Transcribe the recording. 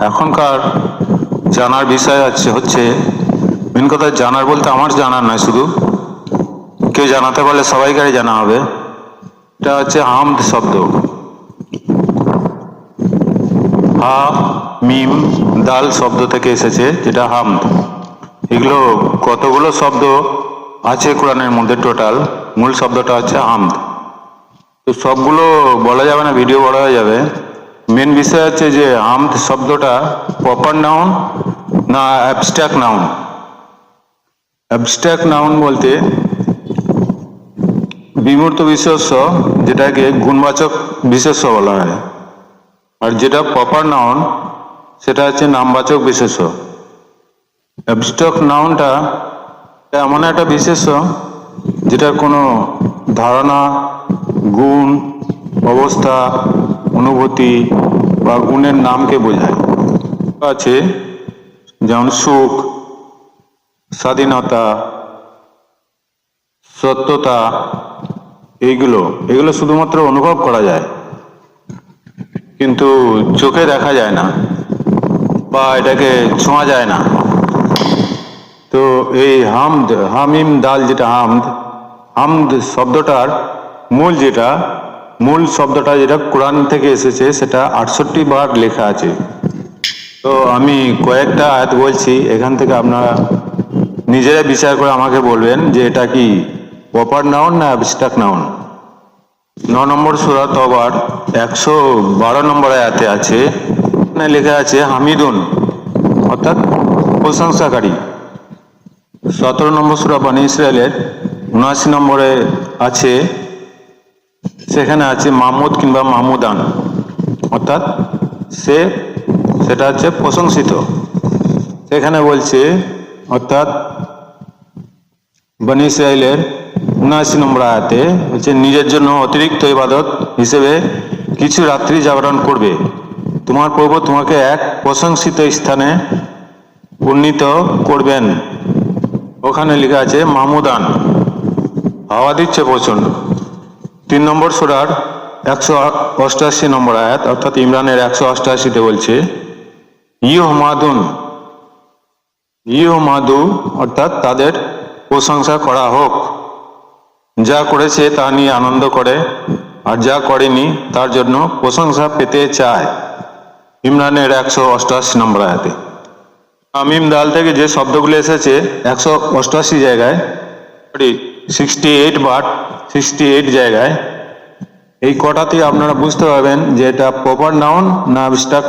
এখনকার জানার বিষয় হচ্ছে মেন কথা, জানার বলতে আমার জানার নয়, শুধু কেউ জানাতে পারলে সবাইকারই জানা হবে। এটা হচ্ছে হামদ শব্দ। হা মিম দাল শব্দ থেকে এসেছে, যেটা হামদ। এগুলো কতগুলো শব্দ আছে কোরআনের মধ্যে, টোটাল মূল শব্দটা হচ্ছে হামদ। তো সবগুলো বলা যাবে না, ভিডিও বড় হয়ে যাবে। মেন বিষয় হচ্ছে যে হামদ শব্দটা প্রপার নাউন না অ্যাবস্ট্রাক্ট নাউন। অ্যাবস্ট্রাক্ট নাউন বলতে বিমূর্ত বিশেষ্য, যেটাকে গুণবাচক বিশেষ্য বলা হয়। আর যেটা প্রপার নাউন সেটা হচ্ছে নামবাচক বিশেষ্য। অ্যাবস্ট্রাক্ট নাউনটা এমন একটা বিশেষ্য যেটার কোনো ধারণা, গুণ, অবস্থা, অনুভূতি বা গুণের নামকে বোঝায়। আছে যেমন সুখ, স্বাধীনতা, সত্যতা, এগুলো শুধুমাত্র অনুভব করা যায়, কিন্তু চোখে দেখা যায় না বা এটাকে ছোঁয়া যায় না। তো এই হামদ, হামিম দাল, যেটা হামদ, হামদ শব্দটার মূল শব্দটা যেটা কোরআন থেকে এসেছে, সেটা 68 বার লেখা আছে। তো আমি কয়েকটা আয়াত বলছি, এখান থেকে আপনারা নিজেরা বিচার করে আমাকে বলবেন যে এটা কি প্রপার নাউন না অ্যাবস্ট্রাক্ট নাউন। 9 নম্বর সূরা তওবার 112 নম্বর আয়াতে আছে, এখানে লেখা আছে হামিদুন, অর্থাৎ প্রশংসাকারী। 17 নম্বর সূরা বনী ইসরাইলের 79 নম্বরে আছে, সেখানে আছে মাহমুদ কিংবা মাহমুদান, অর্থাৎ সেটা হচ্ছে প্রশংসিত। সেখানে বলছে, অর্থাৎ বনী ইসরাইলের 79 নম্বর আয়াতে হচ্ছে, নিজের জন্য অতিরিক্ত ইবাদত হিসেবে কিছু রাত্রি জাগরণ করবে, তোমার প্রভু তোমাকে এক প্রশংসিত স্থানে উন্নীত করবেন। ওখানে লেখা আছে মাহমুদান, হাওয়া দিচ্ছে প্রচন্ড। 3 নম্বর সূরার 188 নম্বর আয়াত, অর্থাৎ ইমরানের 188-তে বলছে ইউহমাদু, অর্থাৎ তাদের প্রশংসা করা হোক, যা করেছে তা নিয়ে আনন্দ করে, আর যা করেনি তার জন্য প্রশংসা পেতে চায়। ইমরানের 188 নম্বর আয়াতে। হামিম দাল থেকে যে শব্দগুলো এসেছে 188 জায়গায়, 68 জায়গায়, এই কটাতেই আপনারা বুঝতে পারবেন যে এটা প্রপার নাউন না অ্যাবস্ট্রাক্ট